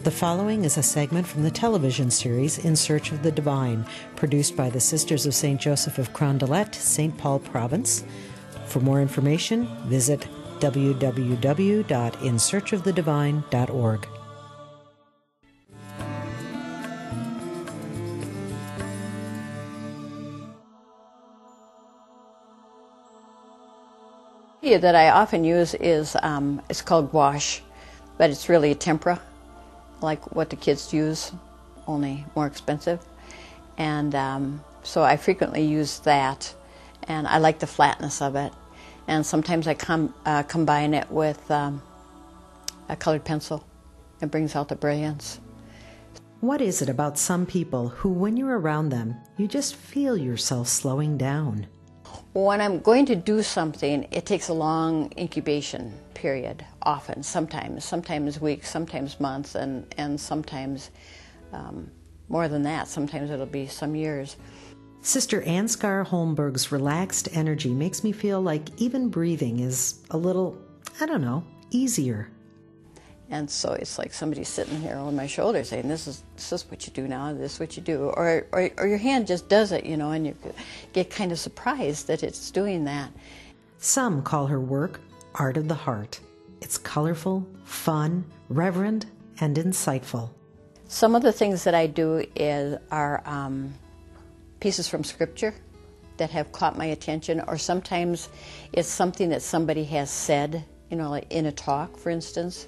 The following is a segment from the television series In Search of the Divine, produced by the Sisters of St. Joseph of Carondelet, St. Paul Province. For more information, visit www.insearchofthedivine.org. That I often use is it's called gouache, but it's really a tempera, like what the kids use, only more expensive. And so I frequently use that, and I like the flatness of it. And sometimes I combine it with a colored pencil. It brings out the brilliance. What is it about some people who, when you're around them, you just feel yourself slowing down? When I'm going to do something, it takes a long incubation period, often, sometimes weeks, sometimes months, and sometimes more than that. Sometimes it'll be some years. Sister Ansgar Holmberg's relaxed energy makes me feel like even breathing is a little, easier. And so it's like somebody sitting here on my shoulder saying, this is what you do now, this is what you do. Or your hand just does it, and you get kind of surprised that it's doing that. Some call her work art of the heart. It's colorful, fun, reverent, and insightful. Some of the things that I do are pieces from Scripture that have caught my attention, or sometimes it's something that somebody has said, like in a talk, for instance.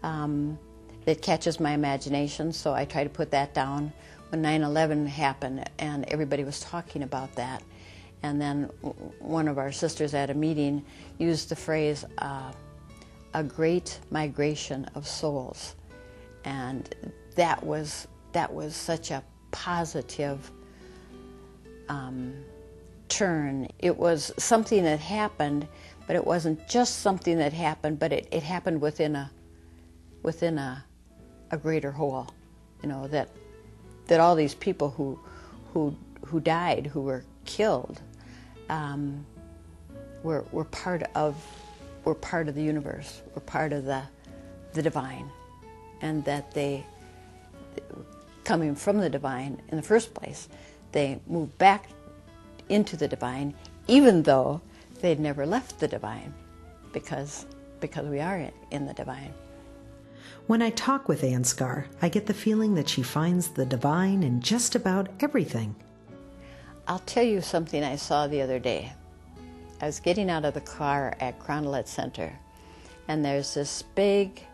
That catches my imagination, so I try to put that down. When 9/11 happened and everybody was talking about that, and then one of our sisters at a meeting used the phrase, a great migration of souls, and that was such a positive turn. It was something that happened, but it wasn't just something that happened, but it happened within a greater whole, that all these people who died, who were killed, were part of the universe, were part of the divine, and that they, coming from the divine in the first place, they moved back into the divine, even though they'd never left the divine, because we are in the divine. When I talk with Ansgar, I get the feeling that she finds the divine in just about everything. I'll tell you something I saw the other day. I was getting out of the car at Carondelet Center, and there's this big,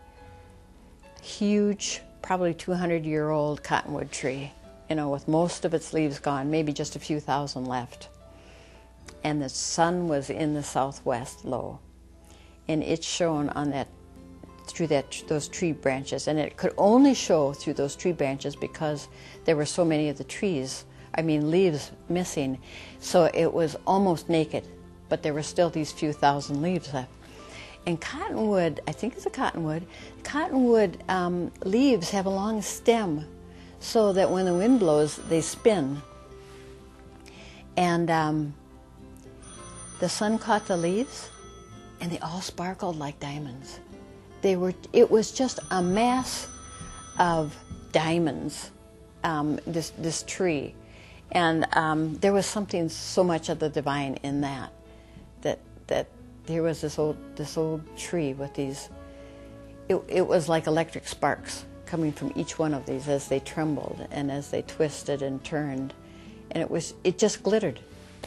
huge, probably 200-year-old cottonwood tree, with most of its leaves gone, maybe just a few thousand left. And the sun was in the southwest low, and it shone on that through those tree branches, and it could only show through those tree branches because there were so many of the leaves missing. So it was almost naked, but there were still these few thousand leaves left. And cottonwood, I think it's a cottonwood leaves have a long stem so that when the wind blows, they spin. And the sun caught the leaves, and they all sparkled like diamonds. It was just a mass of diamonds, this tree. And there was something so much of the divine in that there was this old tree with these, it was like electric sparks coming from each one of these as they trembled and as they twisted and turned. And it just glittered.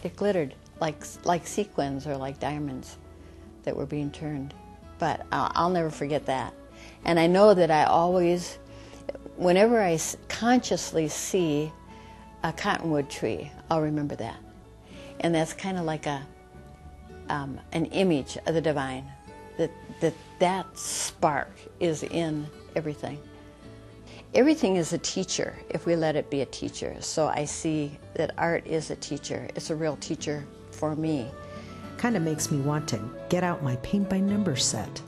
It glittered like sequins or like diamonds that were being turned. But I'll never forget that. And I know that I always, whenever I consciously see a cottonwood tree, I'll remember that. And that's kind of like an image of the divine, that spark is in everything. Everything is a teacher if we let it be a teacher. So I see that art is a teacher. It's a real teacher for me. Kind of makes me want to get out my paint by number set.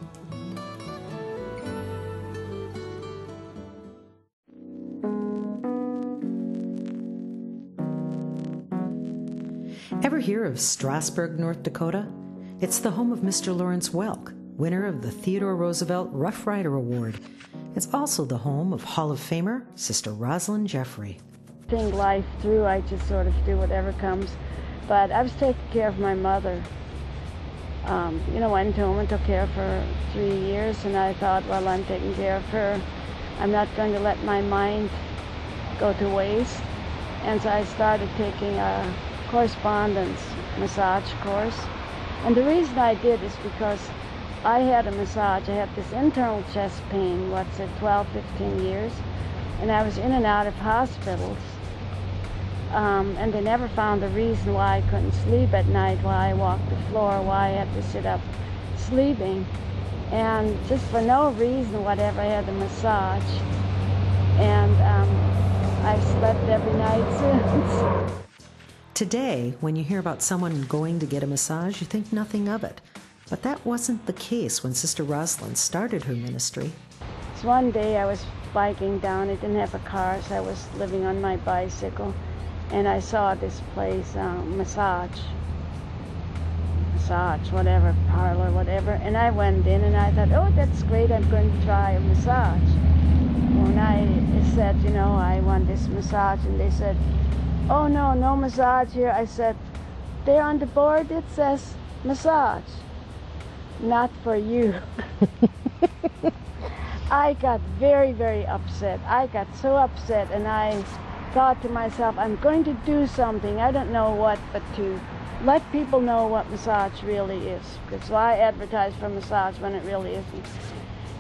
Ever hear of Strasburg, North Dakota? It's the home of Mr. Lawrence Welk, winner of the Theodore Roosevelt Rough Rider Award. It's also the home of Hall of Famer Sister Rosalind Gefre. Think life through, I just sort of do whatever comes. But I was taking care of my mother. Went home and took care of her 3 years, and I thought, well, I'm taking care of her. I'm not going to let my mind go to waste. And so I started taking a correspondence massage course. And the reason I did is because I had a massage. I had this internal chest pain, 12, 15 years. And I was in and out of hospitals. And they never found a reason why I couldn't sleep at night, why I walked the floor, why I had to sit up sleeping. And just for no reason whatever, I had a massage. And I've slept every night since. Today, when you hear about someone going to get a massage, you think nothing of it. But that wasn't the case when Sister Rosalind started her ministry. So one day I was biking down. I didn't have a car, so I was living on my bicycle. And I saw this place, massage, whatever, parlor, whatever. And I went in and I thought, oh, that's great, I'm going to try a massage. When I said, I want this massage, and they said, oh, no massage here. I said, there on the board it says massage, not for you. I got very, very upset. I got so upset, and I thought to myself, I'm going to do something, I don't know what, but to let people know what massage really is. Because why advertise for massage when it really isn't?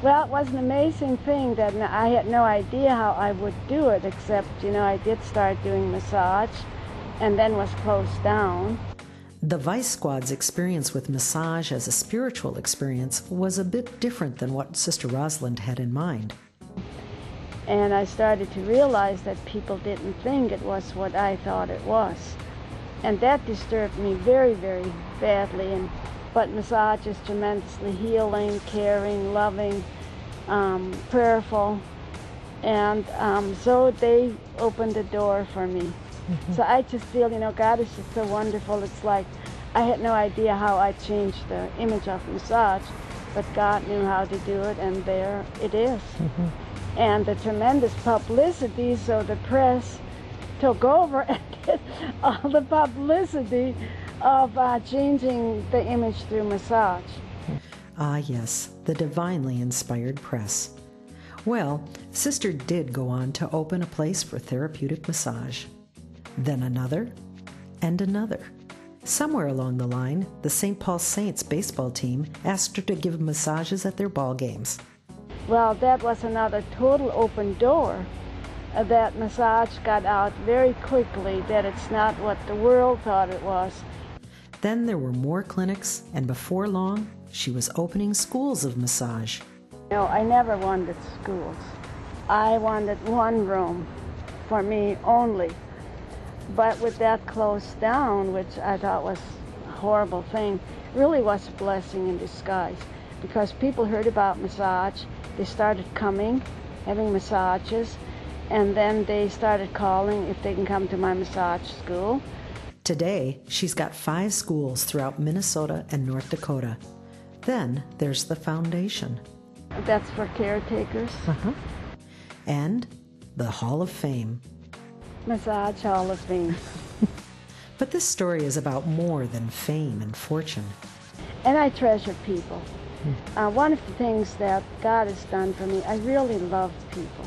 Well, it was an amazing thing that I had no idea how I would do it, except, I did start doing massage and then was closed down. The Vice Squad's experience with massage as a spiritual experience was a bit different than what Sister Rosalind had in mind. And I started to realize that people didn't think it was what I thought it was. And that disturbed me very, very badly. But massage is tremendously healing, caring, loving, prayerful. And so they opened the door for me. Mm-hmm. So I just feel, God is just so wonderful. It's like I had no idea how I changed the image of massage, but God knew how to do it, and there it is. Mm-hmm. And the tremendous publicity, so the press took over and did all the publicity of changing the image through massage. Ah, yes, the divinely inspired press. Well, Sister did go on to open a place for therapeutic massage. Then another, and another. Somewhere along the line, the St. Paul Saints baseball team asked her to give massages at their ball games. Well, that was another total open door. That massage got out very quickly, that it's not what the world thought it was. Then there were more clinics, and before long, she was opening schools of massage. I never wanted schools. I wanted one room for me only. But with that closed down, which I thought was a horrible thing, really was a blessing in disguise. Because people heard about massage, they started coming, having massages, and then they started calling if they can come to my massage school. Today, she's got 5 schools throughout Minnesota and North Dakota. Then there's the foundation. That's for caretakers. Uh-huh. And the Hall of Fame. Massage Hall of Fame. But this story is about more than fame and fortune. And I treasure people. One of the things that God has done for me, I really love people.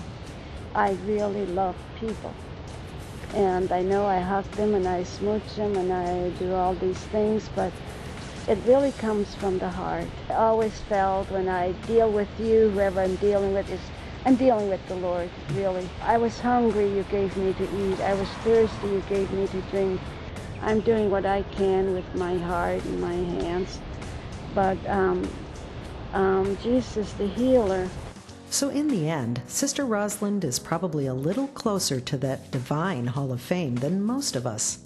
I really love people. And I know I hug them and I smooch them and I do all these things, but it really comes from the heart. I always felt when I deal with you, whoever I'm dealing with, I'm dealing with the Lord, really. I was hungry, you gave me to eat. I was thirsty, you gave me to drink. I'm doing what I can with my heart and my hands. But Jesus, the healer. So in the end, Sister Rosalind is probably a little closer to that divine Hall of Fame than most of us.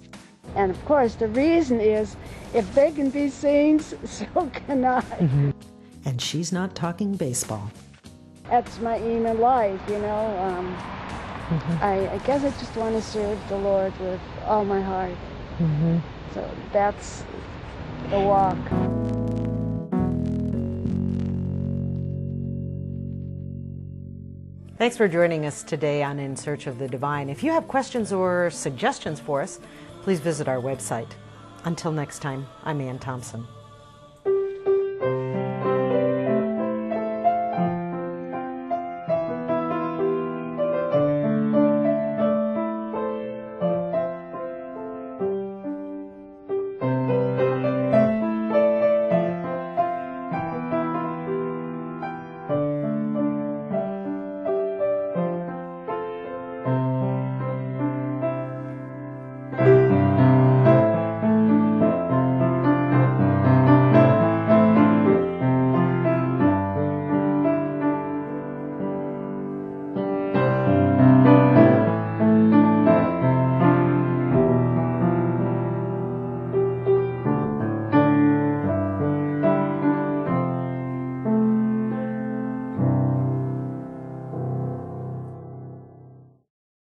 And of course, the reason is, if they can be saints, so can I. Mm-hmm. And she's not talking baseball. That's my aim in life, I guess I just want to serve the Lord with all my heart. Mm-hmm. So that's the walk. Thanks for joining us today on In Search of the Divine. If you have questions or suggestions for us, please visit our website. Until next time, I'm Ann Thompson.